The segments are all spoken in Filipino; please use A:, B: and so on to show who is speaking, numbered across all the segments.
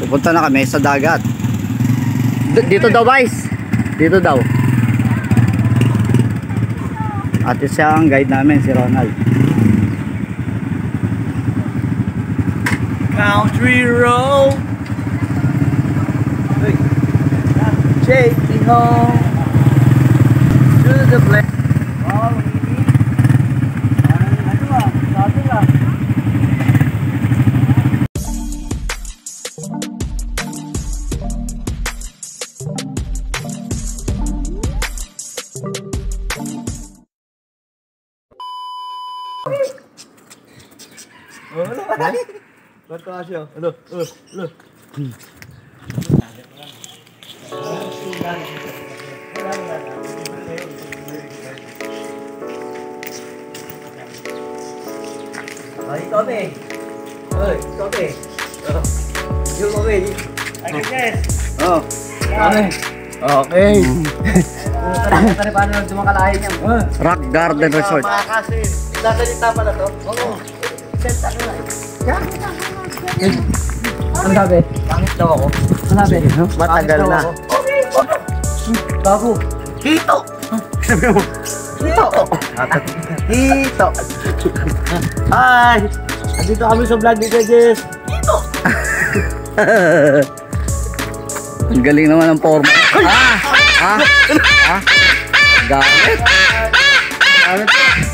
A: Pupunta na kami sa dagat. Dito daw, guys. Dito daw. At siya ang guide namin, si Ronald.
B: Country road, take me home to the place. Berto siya. Ano? Ay, kami. Oy, kami. Yung kami. Agnes. Oh. Kami. Okay. Tari paano nang dumakalahin niya?
A: Rock Garden Resort.
B: Kasi dadalita pala to. Oo. Senta ko na. Ano sabi? Pangit daw ako. Ano sabi? Matagal na. Okay. Bago. Hito. Sabi mo. Hito. Hito. Ay. Andito kami sa vlog ni Jess. Hito.
A: Ang galing naman ng forma. Galit.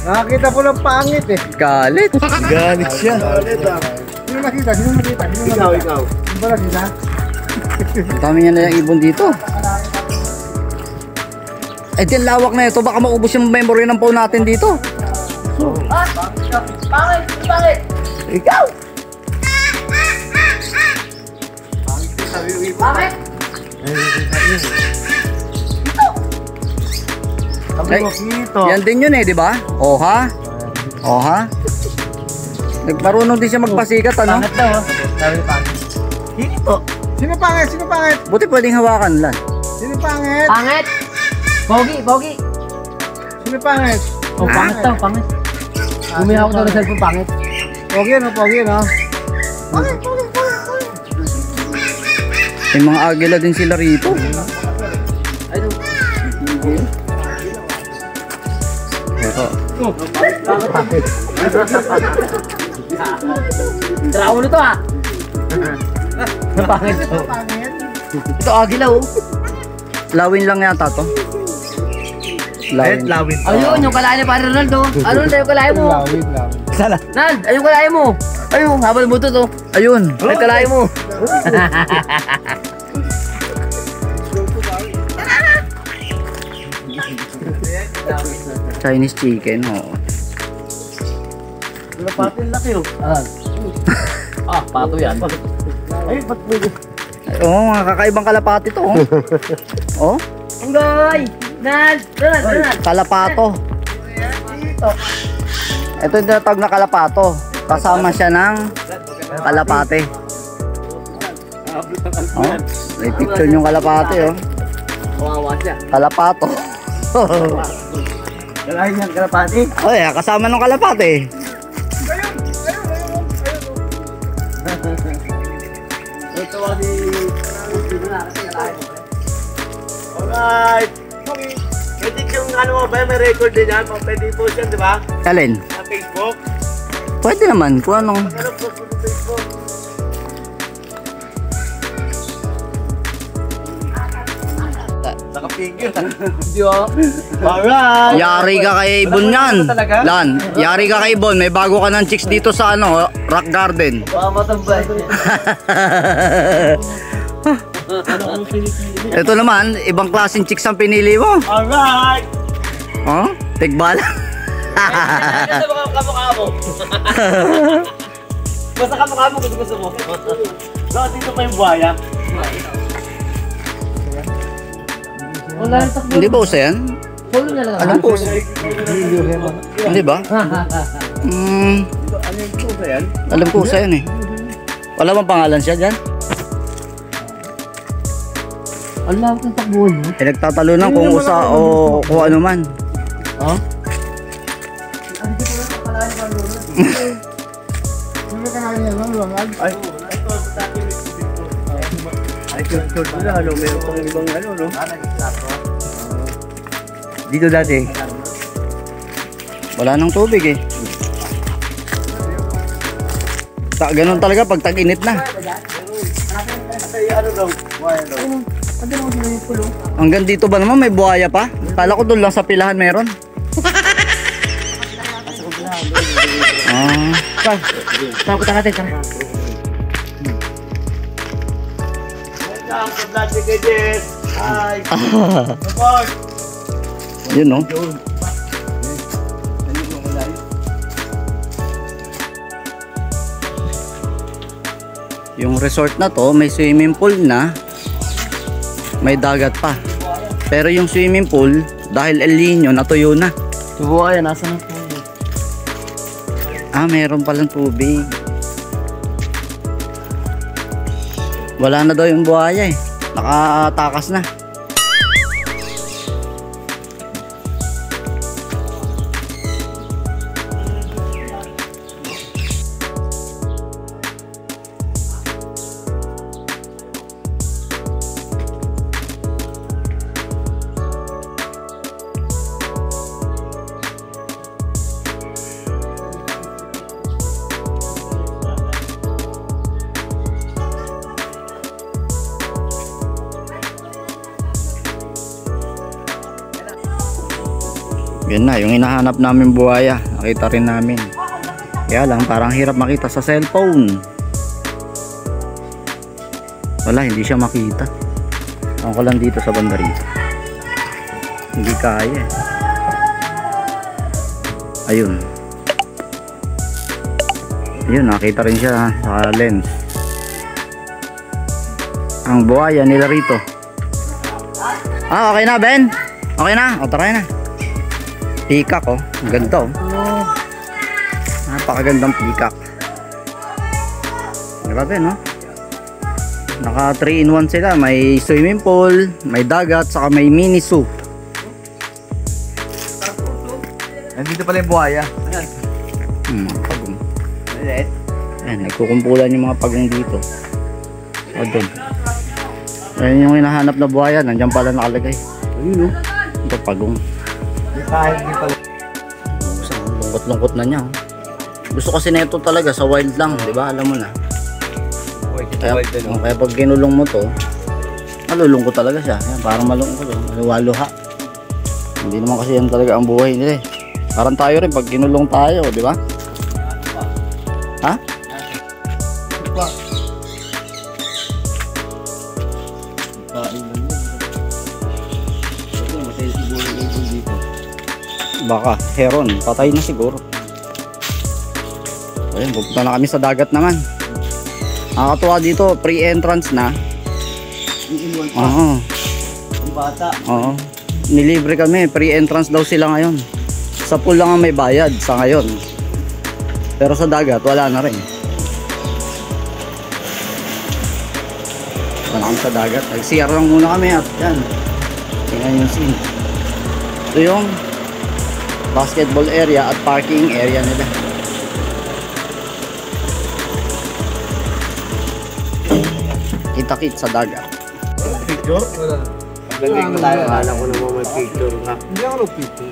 B: Nakakita po ng pangit eh.
A: Galit. Galit siya.
B: Galit ah. Sino nakita? Ikaw. Sino ba nakita?
A: Ang dami niya na yung ibon dito. Eh di lawak na ito. Baka maubos yung memory ng phone natin dito.
B: Pangit!
A: Ikaw!
B: Pangit!
A: Yan din yun eh, di ba? Oha. Nagmarunong din siya magpasikat, ano?
B: Pangit daw, sabi pangit. Hito. Sino pangit?
A: Buti pwedeng hawakan lang.
B: Sino pangit?
C: Pangit! Pogi!
B: Sino pangit?
C: Oh, pangit daw, pangit. Gumihawak daw ng cellphone, pangit.
B: Pogi, no? Pangit.
A: May mga agila din sila rito. Ito.
C: Trawo nito ah! Pangit to. Ito agila oh.
A: Lawin lang yata to. Lawin.
C: Ayun, yung kalahin ni Pare Ronaldo. Ano na yung kalahin mo?
A: Sala.
C: Nald, ayun kalahin mo. Ayun, habal mo to.
A: Ayun.
C: Ay, kalahin mo.
A: Chinese chicken, oo.
B: Lapatin laki oh.
C: Pato yan.
B: Ay, ba't mo yun?
A: Oo, mga kakaibang kalapati to. Oh.
C: Unggoy! Nald! Ronald!
A: Kalapato. Ito yung tinatawag na kalapato. Kasama siya ng kalapate. Oh, may picture yung kalapate, oh.
C: Kawawa siya.
A: Kalapato.
B: Kalahin niyang kalapati.
A: Oh, yeah, kasama ng kalapate.
B: Ito ni... Alright! Pwede yung ano mo ba, may record din yan, pwede post yan, di ba?
A: Alin?
B: Sa Facebook.
A: Pwede naman kung anong...
B: Ano post mo sa Facebook? Nakapigil.
C: Di ba?
B: Alright!
A: Yari ka kay Ibon yan. Lan, yari ka kay Ibon. May bago ka ng chicks dito sa ano, Rock Garden.
C: Matambay.
A: Ito naman, ibang klaseng chicks ang pinili mo.
B: Alright!
A: Oh, tigbala.
C: Basta kamukha mo. Basta kamukha mo gusto mo.
B: Bakit dito pa yung buhaya?
C: Wala nang takbo.
A: Hindi ba usa yan?
C: Polo na lang.
A: Alam ko usa. Hindi ba?
B: Ano yung pusa yan?
A: Alam ko usa yan eh. Wala bang pangalan siya dyan?
C: Ang lawak ng takbuhan mo.
A: Nagtatalunan kung usa o kung ano man.
C: Oh?
B: Ay, ito sa akin. Ay, short mo na, ano, meron pang ibang ano, no? Dito dati.
A: Wala nang tubig eh. Ganun talaga pag tag-init na.
B: Ay, ano daw? Wire daw.
A: Hanggang dito ba naman may buhaya pa? Kala ko doon lang sa pilahan meron. Ah.
C: Tara, punta natin, tara.
B: Welcome to Bloody Gadget! Hi! Support!
A: Yun no. Yung resort na to may swimming pool na, may dagat pa. Pero yung swimming pool dahil El Nino natuyo na.
C: Buhaya, nasa na po.
A: Ah, meron palang tubig. Wala na daw yung buhaya eh. Nakatakas na. Yan na, yung hinahanap namin buhaya. Nakita rin namin. Kaya lang, parang hirap makita sa cellphone. Wala, hindi siya makita. Ako lang dito sa banda rito. Hindi kaya eh. Ayun. Ayun, nakita rin siya sa lens. Ang buhaya nila rito. Ah, okay na, Ben? Okay na? O, tara na. Peacock oh, ang ganda oh. Napakagandang peacock. Grabe no. Naka 3-in-1 sila, may swimming pool, may dagat, saka may mini zoo.
B: Nandito pala yung buhaya.
A: Pagong. Ayan, nagkukumpulan yung mga pagong dito. O doon. Ayan yung hinahanap na buhaya, nandiyan pala nakalagay. Ayun oh. Ito pagong.
B: Kahit hindi pala.
A: Lungkot-lungkot na niya. Oh. Gusto kasi na ito talaga sa wild lang, di ba? Alam mo na. Kaya pag kinulong mo to, malulungkot talaga siya. Yan, parang malungkot. Maluwaluha. Hindi naman kasi yan talaga ang buhay nila eh. Parang tayo rin pag kinulong tayo, di ba? Ha? Baka heron, patay na siguro. Ayun, pupunta na kami sa dagat naman. Nakakatuwa dito, pre-entrance na. Oo.
B: Ang bata.
A: Oo. Nilibre kami, pre-entrance daw sila ngayon. Sa pool lang ang may bayad sa ngayon. Pero sa dagat, wala na rin. Wala kami sa dagat. Nag-CR lang muna kami at yan. Tingnan yung scene. Ito yung basketball area at parking area nila. Kita-kit sa dagat.
B: Picture? Wala. Galing tayo. Akala ko naman may picture na. Hindi ako nag-picture.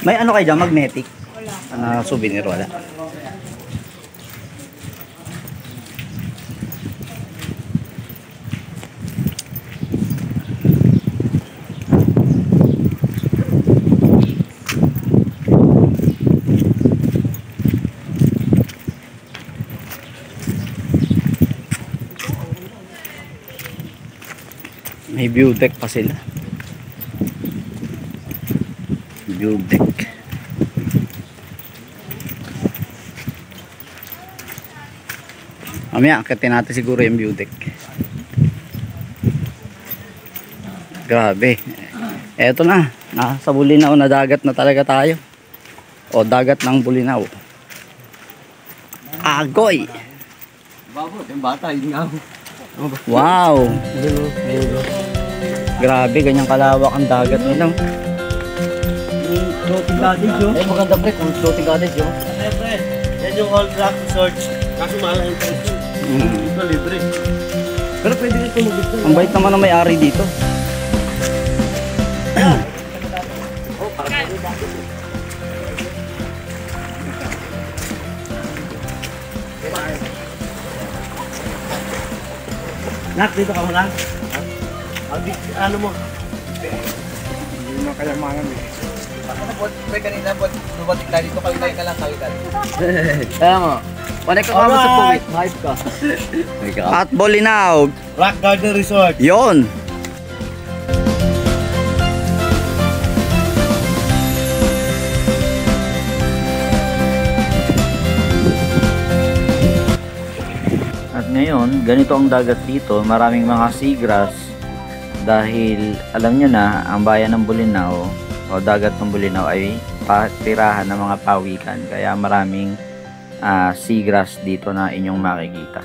A: May ano kayo dyan? Magnetic? Ano, souvenir wala? May view deck pa sila. View deck. Mamaya, akitin natin siguro yung view deck. Grabe. Eto na. Nasa Bulinaw na dagat na talaga tayo. O dagat ng Bulinaw. Agoy!
B: Babot, yung bata, yun nga.
A: Wow! Grabe, ganyang kalawak ang dagat nila.
B: Floating cottage, oh.
A: Ay, maganda pre, kung floating cottage yun.
B: Siyempre, yan yung all black resort. Kaso mahal ang interest. Ito libre. Pero pwede rin tumugit doon.
A: Ang bait naman ang may-ari dito.
B: Nak, dito ka muna. Ano mo?
C: Hindi na kayamanan eh.
B: May kanina, dumating tayo dito, kalitay ka lang, kalitay.
A: Kaya mo,
B: Panik ka kamo sa puwit. Hype ka.
A: At Bolinao,
B: Rock Garden Resort.
A: yon. At ngayon, ganito ang dagat dito, maraming mga seagrass dahil alam nyo na, ang bayan ng Bolinao o dagat ng Bolinao ay patirahan ng mga pawikan, kaya maraming seagrass dito na inyong makikita.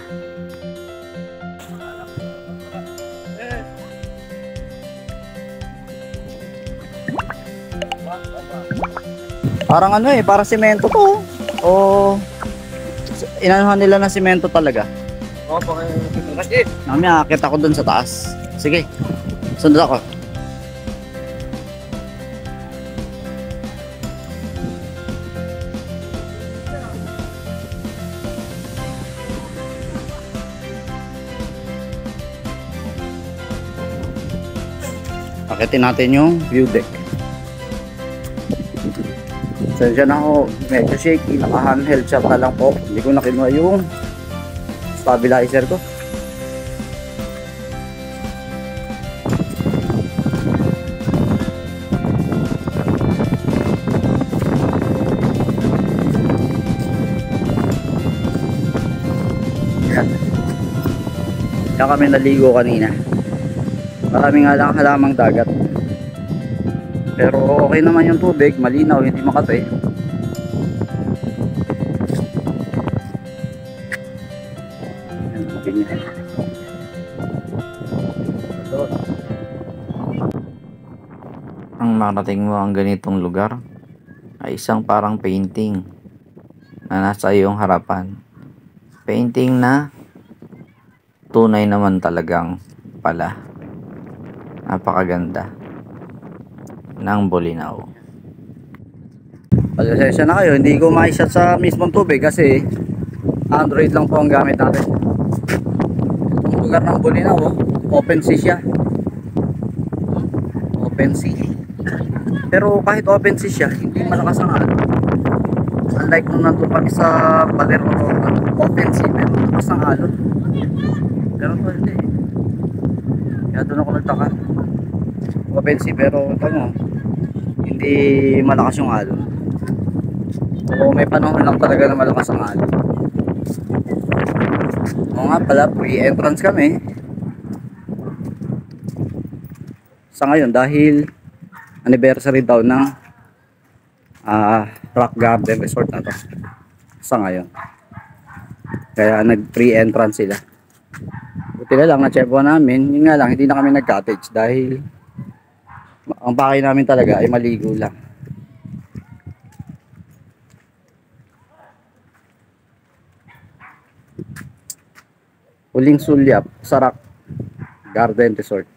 A: Parang ano eh, parang semento to. O inanuhan nila ng semento talaga.
B: Oo, kasi.
A: Mamaya akit ako dun sa taas. Sige, sunod ako. Akitin natin yung view deck. Sensya na ako, medyo shaky, naka-handheld shot na lang po. Hindi ko nakinuha yung stabilizer ko. Kaya kami naligo kanina. Marami nga lang halamang dagat. Pero okay naman yung tubig, malinaw, hindi makate. Ang marating mo ang ganitong lugar ay isang parang painting na nasa iyong harapan. Painting na tunay naman talagang pala. Napakaganda ng Bolinao. Pasensya na kayo, hindi ko ma-shot sa mismong tubig kasi Android lang po ang gamit natin. Itong lugar ng Bolinao, open sea siya. Open sea. Pero kahit open sea siya, hindi malakas ang alon. Unlike nung nandun kami sa Baler o open sea, pero malakas ang alon. Pero ito hindi. Kaya doon ako nagtaka. Open sea pero ito mo, hindi malakas yung alon. O may panahon lang talaga na malakas ang alon. O nga pala, pre-entrance kami. Sa ngayon dahil anniversary daw ng Rock Garden Resort na to. Sa ngayon. Kaya nag-pre-entrance sila. Buti na lang na-chepo namin. Yun nga lang, hindi na kami nag-cottage dahil ang bakay namin talaga ay maligo lang. Huling sulyap sa Rock Garden Resort.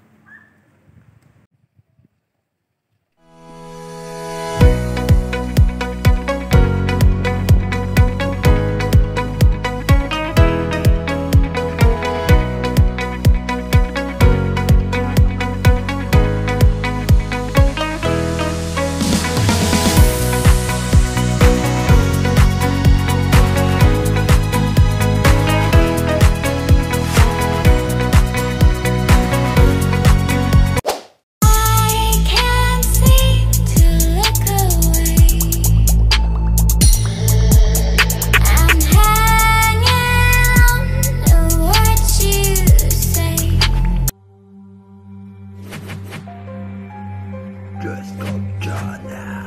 D: Just go John now.